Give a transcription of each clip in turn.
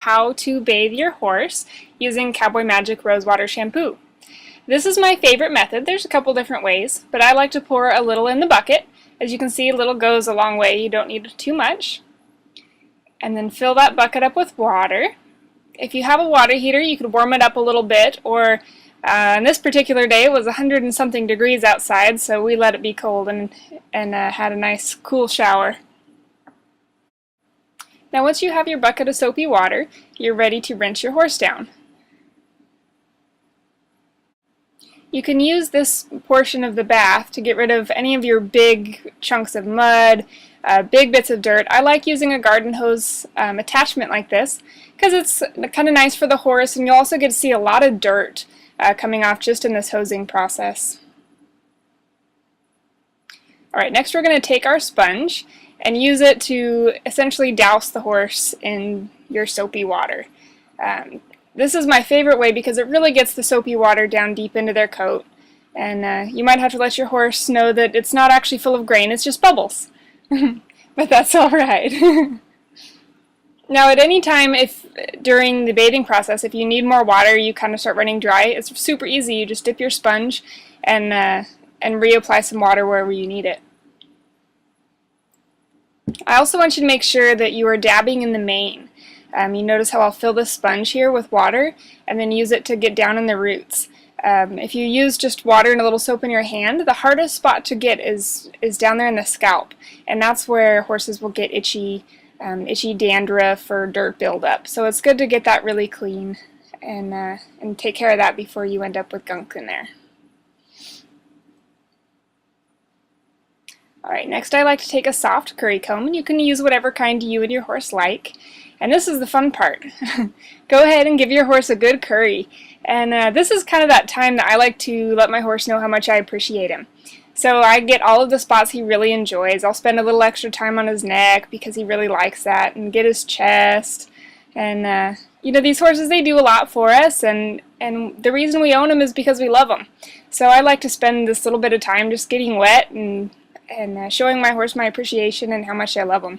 How to bathe your horse using Cowboy Magic Rosewater shampoo. This is my favorite method. There's a couple different ways, but I like to pour a little in the bucket. As you can see, a little goes a long way. You don't need too much. And then fill that bucket up with water. If you have a water heater, you could warm it up a little bit, or on this particular day it was 100 and something degrees outside, so we let it be cold and had a nice cool shower. Now once you have your bucket of soapy water, you're ready to rinse your horse down. You can use this portion of the bath to get rid of any of your big chunks of mud, big bits of dirt. I like using a garden hose attachment like this because it's kind of nice for the horse, and you'll also get to see a lot of dirt coming off just in this hosing process. Alright, next we're going to take our sponge and use it to essentially douse the horse in your soapy water. This is my favorite way because it really gets the soapy water down deep into their coat, and you might have to let your horse know that it's not actually full of grain, it's just bubbles. But that's alright. Now at any time, if during the bathing process, if you need more water, you kind of start running dry, it's super easy. You just dip your sponge and reapply some water wherever you need it. I also want you to make sure that you are dabbing in the mane. You notice how I'll fill the sponge here with water and then use it to get down in the roots. If you use just water and a little soap in your hand, the hardest spot to get is down there in the scalp, and that's where horses will get itchy dandruff or dirt buildup. So it's good to get that really clean and take care of that before you end up with gunk in there. Alright, next I like to take a soft curry comb, and you can use whatever kind you and your horse like. And this is the fun part. Go ahead and give your horse a good curry. And this is kind of that time that I like to let my horse know how much I appreciate him. So I get all of the spots he really enjoys. I'll spend a little extra time on his neck because he really likes that, and get his chest. And you know, these horses, they do a lot for us, and the reason we own them is because we love them. So I like to spend this little bit of time just getting wet and showing my horse my appreciation and how much I love him.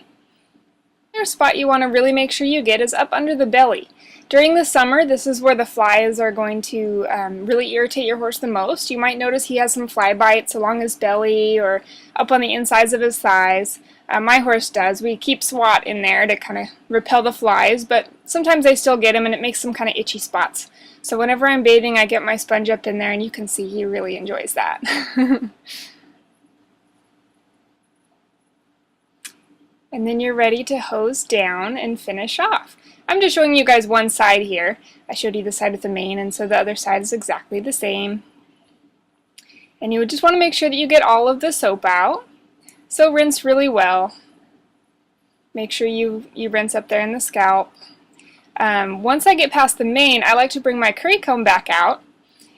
Another spot you want to really make sure you get is up under the belly. During the summer, this is where the flies are going to really irritate your horse the most. You might notice he has some fly bites along his belly or up on the insides of his thighs. My horse does. We keep SWAT in there to kind of repel the flies, but sometimes they still get him and it makes some kind of itchy spots. So whenever I'm bathing, I get my sponge up in there, and you can see he really enjoys that. And then you're ready to hose down and finish off. I'm just showing you guys one side here. I showed you the side with the mane, and so the other side is exactly the same. And you would just want to make sure that you get all of the soap out. So rinse really well. Make sure you rinse up there in the scalp. Once I get past the mane, I like to bring my curry comb back out,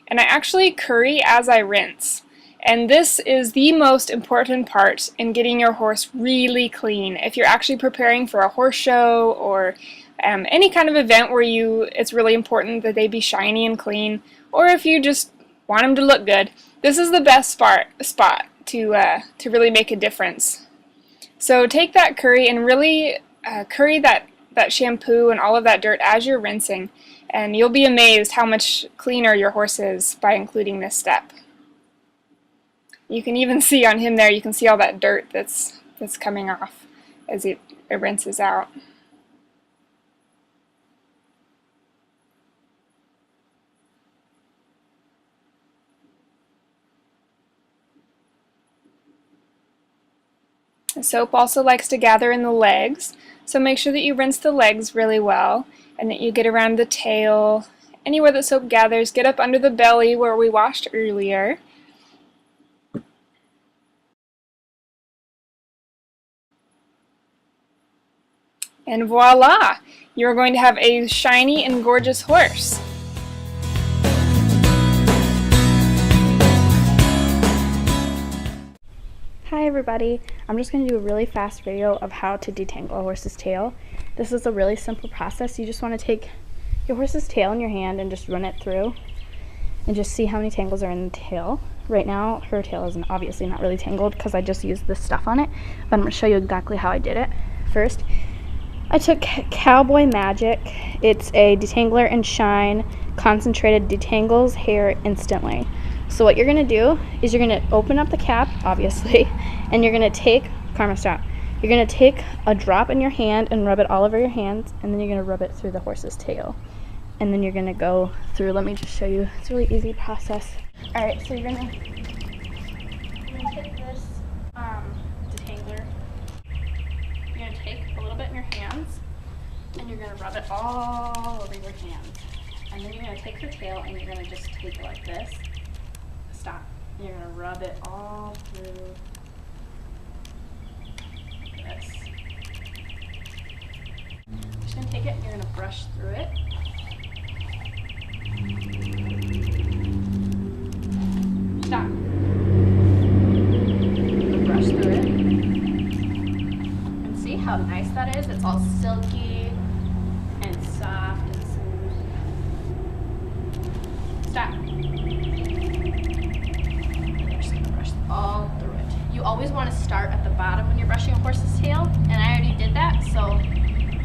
and I actually curry as I rinse. And this is the most important part in getting your horse really clean. If you're actually preparing for a horse show or any kind of event where it's really important that they be shiny and clean, or if you just want them to look good, this is the best spot to really make a difference. So take that curry and really curry that shampoo and all of that dirt as you're rinsing, and you'll be amazed how much cleaner your horse is by including this step. You can even see on him there, you can see all that dirt that's coming off as it rinses out. The soap also likes to gather in the legs, so make sure that you rinse the legs really well and that you get around the tail. Anywhere that soap gathers, get up under the belly where we washed earlier. And voila! You're going to have a shiny and gorgeous horse. Hi everybody, I'm just going to do a really fast video of how to detangle a horse's tail. This is a really simple process. You just want to take your horse's tail in your hand and just run it through and just see how many tangles are in the tail. Right now her tail is obviously not really tangled because I just used this stuff on it, but I'm going to show you exactly how I did it. First, I took Cowboy Magic. It's a detangler and shine concentrated, detangles hair instantly. So what you're going to do is you're going to open up the cap, obviously, and you're going to take, Karma, stop. You're going to take a drop in your hand and rub it all over your hands, and then you're going to rub it through the horse's tail. And then you're going to go through, let me just show you, it's a really easy process. All right, so you're going to take this detangler. You're going to take a little bit in your hands, and you're going to rub it all over your hands. And then you're going to take your tail, and you're going to just take it like this. Stop. And you're going to rub it all through this. You're just going to take it, and you're going to brush through it. Stop. Brush through it. And see how nice that is? It's all silky and soft and smooth. Stop. You're just going to brush all through it. You always want to start at the bottom when you're brushing a horse's tail, and I already did that, so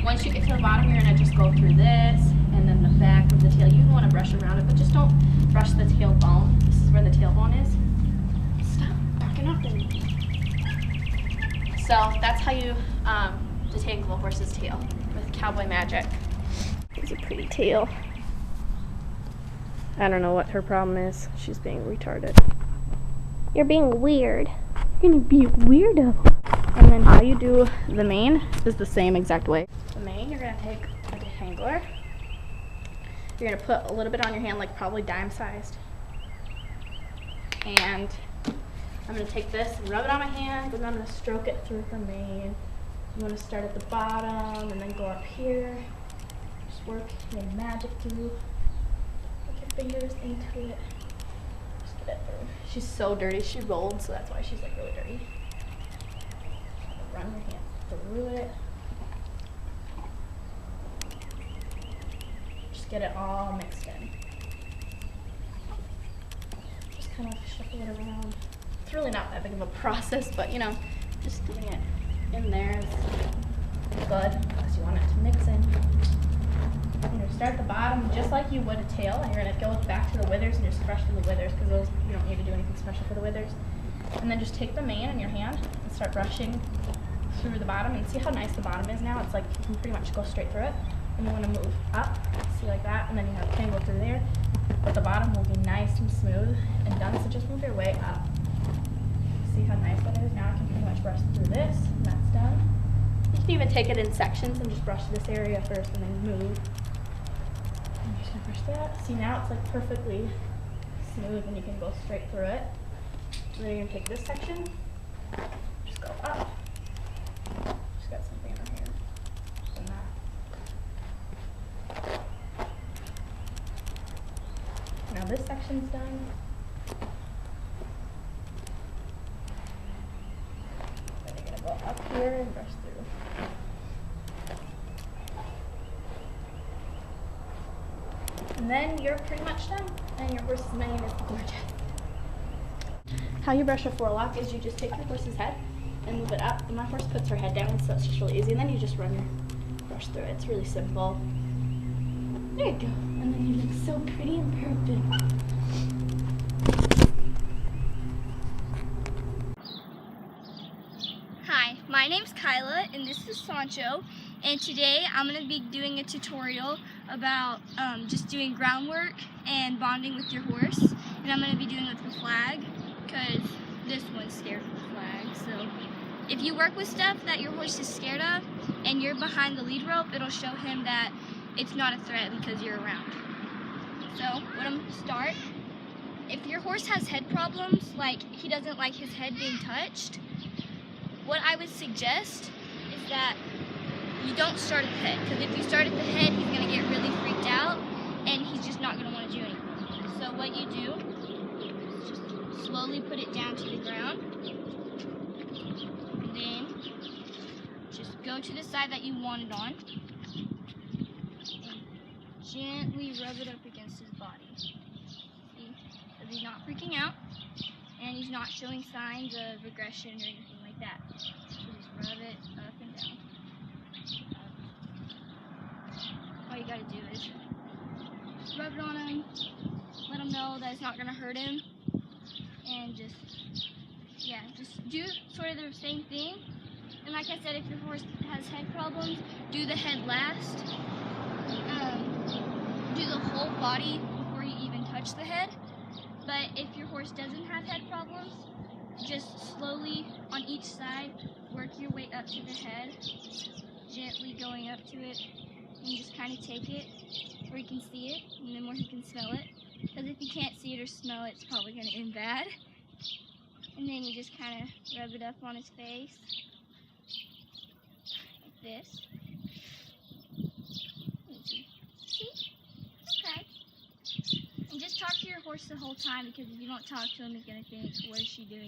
once you get to the bottom, you're going to just go through this, and then the back of the tail. You want to brush around it, but just don't brush the tail bone. This is where the tailbone is. Stop backing up then. So that's how you detangle a horse's tail with Cowboy Magic. It's a pretty tail. I don't know what her problem is. She's being retarded. You're being weird. You're gonna be a weirdo. And then how you do the mane is the same exact way. The mane, you're gonna take a detangler. You're gonna put a little bit on your hand, like probably dime sized. And I'm gonna take this and rub it on my hands, and I'm gonna stroke it through the mane. I'm gonna start at the bottom and then go up here. Just work your magic through. Put your fingers into it. Just get it through. She's so dirty. She rolled, so that's why she's like really dirty. Run your hand through it. Just get it all mixed in. Just kind of shuffle it around. It's really not that big of a process, but you know, just getting it in there is good because you want it to mix in. You're going to start at the bottom just like you would a tail, and you're going to go back to the withers and just brush through the withers because those you don't need to do anything special for the withers. And then just take the mane in your hand and start brushing through the bottom, and see how nice the bottom is now. It's like you can pretty much go straight through it. And you want to move up, see like that, and then you have a tangle through there. But the bottom will be nice and smooth and done, so just move your way up. See how nice that is? Now I can pretty much brush through this, and that's done. You can even take it in sections and just brush this area first and then move. And you're just going to brush that. See, now it's like perfectly smooth and you can go straight through it. And then you're going to take this section, just go up. Just got something in her hair. And that. Now this section's done. Then you're going to go up here and brush through. And then you're pretty much done. And your horse's mane is gorgeous. How you brush a forelock is you just take your horse's head and move it up. And my horse puts her head down, so it's just really easy. And then you just run your brush through it. It's really simple. There you go. And then you look so pretty and perfect. Hi, my name's Kyla and this is Sancho, and today I'm going to be doing a tutorial about just doing groundwork and bonding with your horse, and I'm going to be doing it with the flag because this one's scared of the flag. So if you work with stuff that your horse is scared of and you're behind the lead rope, it'll show him that it's not a threat because you're around. So what I'm going to start, if your horse has head problems, like he doesn't like his head being touched, what I would suggest is that you don't start at the head, because if you start at the head, he's going to get really freaked out, and he's just not going to want to do anything. So what you do is just slowly put it down to the ground, then just go to the side that you want it on, and gently rub it up against his body. See? Because he's not freaking out, and he's not showing signs of aggression or anything like that. So just rub it up and down. you gotta do is rub it on him, let him know that it's not gonna hurt him, and just do sort of the same thing. And like I said, if your horse has head problems, do the head last. Do the whole body before you even touch the head. But if your horse doesn't have head problems, just slowly on each side, work your way up to the head, gently going up to it, and just kind of take it where you can see it, and then where you can smell it. Because if you can't see it or smell it, it's probably going to end bad. And then you just kind of rub it up on his face, like this. See? Okay. And just talk to your horse the whole time, because if you don't talk to him, he's going to think, what is she doing